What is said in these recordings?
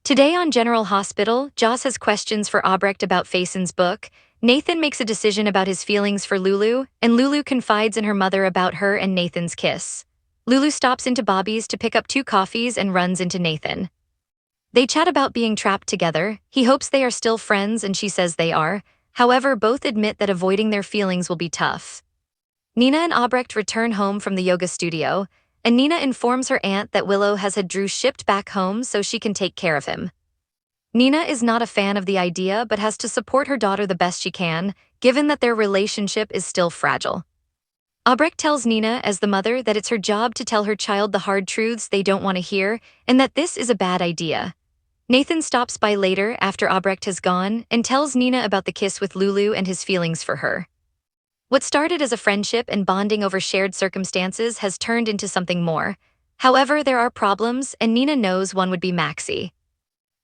Today on General Hospital, Joss has questions for Albrecht about Faison's book, Nathan makes a decision about his feelings for Lulu, and Lulu confides in her mother about her and Nathan's kiss. Lulu stops into Bobby's to pick up 2 coffees and runs into Nathan. They chat about being trapped together. He hopes they are still friends and she says they are. However, both admit that avoiding their feelings will be tough. Nina and Albrecht return home from the yoga studio, and Nina informs her aunt that Willow has had Drew shipped back home so she can take care of him. Nina is not a fan of the idea but has to support her daughter the best she can, given that their relationship is still fragile. Albrecht tells Nina, as the mother, that it's her job to tell her child the hard truths they don't want to hear, and that this is a bad idea. Nathan stops by later after Albrecht has gone and tells Nina about the kiss with Lulu and his feelings for her. What started as a friendship and bonding over shared circumstances has turned into something more. However, there are problems, and Nina knows one would be Maxie.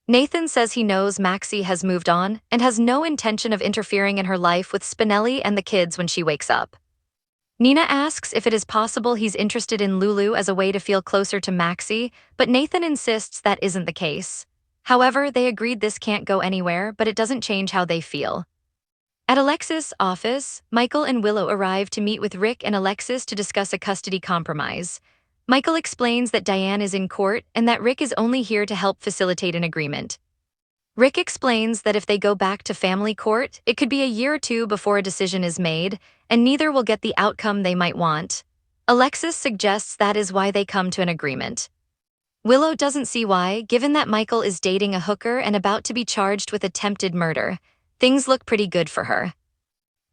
Nathan says he knows Maxie has moved on and has no intention of interfering in her life with Spinelli and the kids when she wakes up. Nina asks if it is possible he's interested in Lulu as a way to feel closer to Maxie, but Nathan insists that isn't the case. However, they agreed this can't go anywhere, but it doesn't change how they feel. At Alexis' office, Michael and Willow arrive to meet with Rick and Alexis to discuss a custody compromise. Michael explains that Diane is in court and that Rick is only here to help facilitate an agreement. Rick explains that if they go back to family court, it could be a year or 2 before a decision is made, and neither will get the outcome they might want. Alexis suggests that is why they come to an agreement. Willow doesn't see why, given that Michael is dating a hooker and about to be charged with attempted murder. Things look pretty good for her.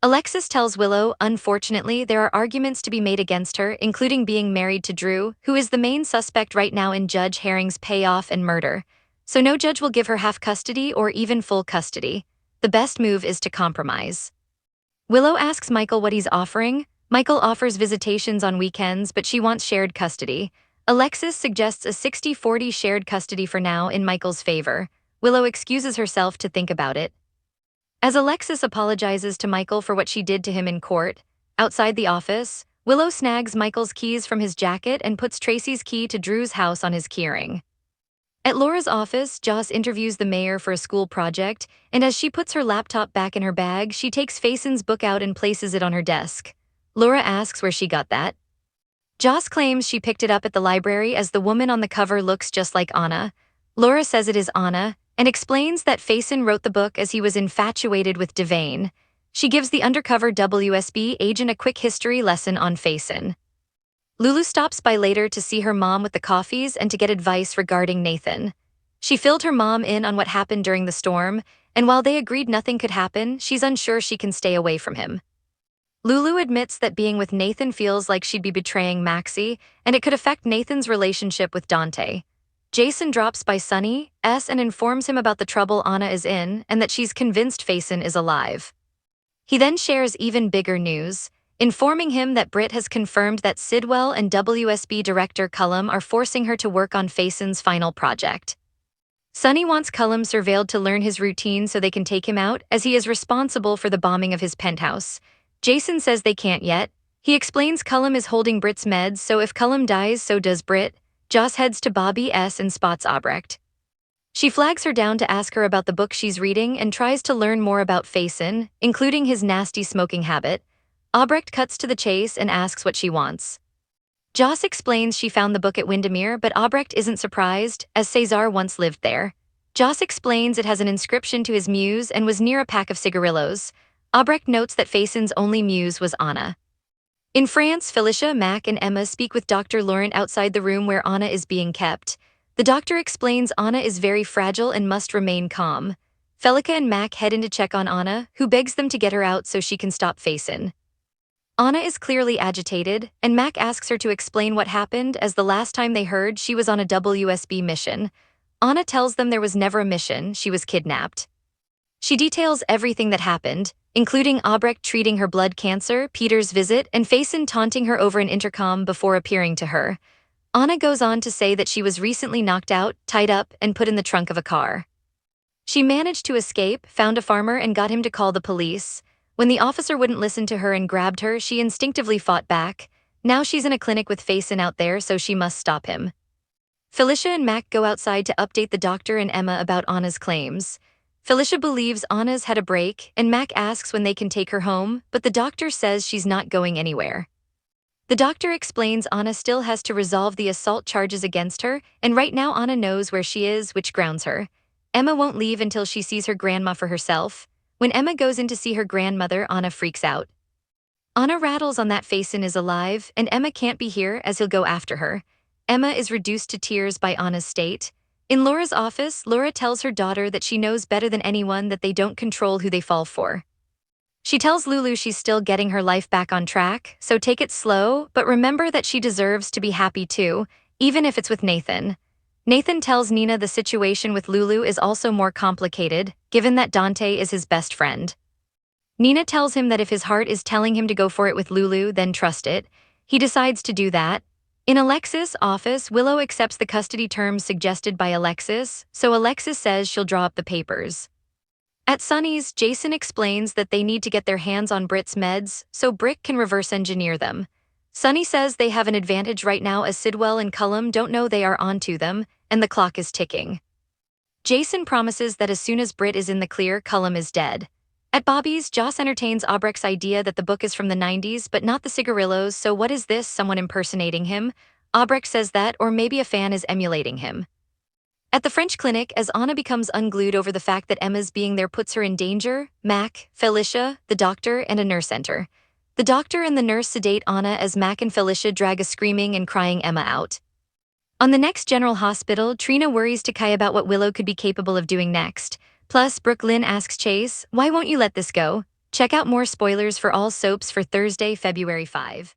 Alexis tells Willow, unfortunately, there are arguments to be made against her, including being married to Drew, who is the main suspect right now in Judge Herring's payoff and murder. So no judge will give her half custody or even full custody. The best move is to compromise. Willow asks Michael what he's offering. Michael offers visitations on weekends, but she wants shared custody. Alexis suggests a 60-40 shared custody for now in Michael's favor. Willow excuses herself to think about it. As Alexis apologizes to Michael for what she did to him in court, outside the office, Willow snags Michael's keys from his jacket and puts Tracy's key to Drew's house on his keyring. At Laura's office, Joss interviews the mayor for a school project, and as she puts her laptop back in her bag, she takes Faison's book out and places it on her desk. Laura asks where she got that. Joss claims she picked it up at the library as the woman on the cover looks just like Anna. Laura says it is Anna, and explains that Faison wrote the book as he was infatuated with Devane. She gives the undercover WSB agent a quick history lesson on Faison. Lulu stops by later to see her mom with the coffees and to get advice regarding Nathan. She filled her mom in on what happened during the storm, and while they agreed nothing could happen, she's unsure she can stay away from him. Lulu admits that being with Nathan feels like she'd be betraying Maxie, and it could affect Nathan's relationship with Dante. Jason drops by Sunny's and informs him about the trouble Anna is in and that she's convinced Faison is alive. He then shares even bigger news, informing him that Britt has confirmed that Sidwell and WSB director Cullum are forcing her to work on Faison's final project. Sunny wants Cullum surveilled to learn his routine so they can take him out, as he is responsible for the bombing of his penthouse. Jason says they can't yet. He explains Cullum is holding Britt's meds, so if Cullum dies, so does Britt. Joss heads to Bobby's and spots Albrecht. She flags her down to ask her about the book she's reading and tries to learn more about Faison, including his nasty smoking habit. Albrecht cuts to the chase and asks what she wants. Joss explains she found the book at Windermere, but Albrecht isn't surprised, as Cesar once lived there. Joss explains it has an inscription to his muse and was near a pack of cigarillos. Albrecht notes that Faison's only muse was Anna. In France, Felicia, Mac, and Emma speak with Dr. Laurent outside the room where Anna is being kept. The doctor explains Anna is very fragile and must remain calm. Felica and Mac head in to check on Anna, who begs them to get her out so she can stop Faison. Anna is clearly agitated, and Mac asks her to explain what happened, as the last time they heard she was on a WSB mission. Anna tells them there was never a mission, she was kidnapped. She details everything that happened, including Albrecht treating her blood cancer, Peter's visit, and Faison taunting her over an intercom before appearing to her. Anna goes on to say that she was recently knocked out, tied up, and put in the trunk of a car. She managed to escape, found a farmer, and got him to call the police. When the officer wouldn't listen to her and grabbed her, she instinctively fought back. Now she's in a clinic with Faison out there, so she must stop him. Felicia and Mac go outside to update the doctor and Emma about Anna's claims. Felicia believes Anna's had a break, and Mac asks when they can take her home, but the doctor says she's not going anywhere. The doctor explains Anna still has to resolve the assault charges against her, and right now Anna knows where she is, which grounds her. Emma won't leave until she sees her grandma for herself. When Emma goes in to see her grandmother, Anna freaks out. Anna rattles on that Faison is alive, and Emma can't be here as he'll go after her. Emma is reduced to tears by Anna's state. In Laura's office, Laura tells her daughter that she knows better than anyone that they don't control who they fall for. She tells Lulu she's still getting her life back on track, so take it slow, but remember that she deserves to be happy too, even if it's with Nathan. Nathan tells Nina the situation with Lulu is also more complicated, given that Dante is his best friend. Nina tells him that if his heart is telling him to go for it with Lulu, then trust it. He decides to do that. In Alexis' office, Willow accepts the custody terms suggested by Alexis, so Alexis says she'll draw up the papers. At Sunny's, Jason explains that they need to get their hands on Britt's meds so Britt can reverse engineer them. Sunny says they have an advantage right now as Sidwell and Cullum don't know they are onto them, and the clock is ticking. Jason promises that as soon as Britt is in the clear, Cullum is dead. At Bobby's, Joss entertains Albrecht's idea that the book is from the 90s but not the cigarillos, so what is this, someone impersonating him? Albrecht says that, or maybe a fan is emulating him. At the French clinic, as Anna becomes unglued over the fact that Emma's being there puts her in danger, Mac, Felicia, the doctor, and a nurse enter. The doctor and the nurse sedate Anna as Mac and Felicia drag a screaming and crying Emma out. On the next General Hospital, Trina worries to Kai about what Willow could be capable of doing next. Plus, Brooklyn asks Chase, "Why won't you let this go?" Check out more spoilers for all soaps for Thursday, February 5.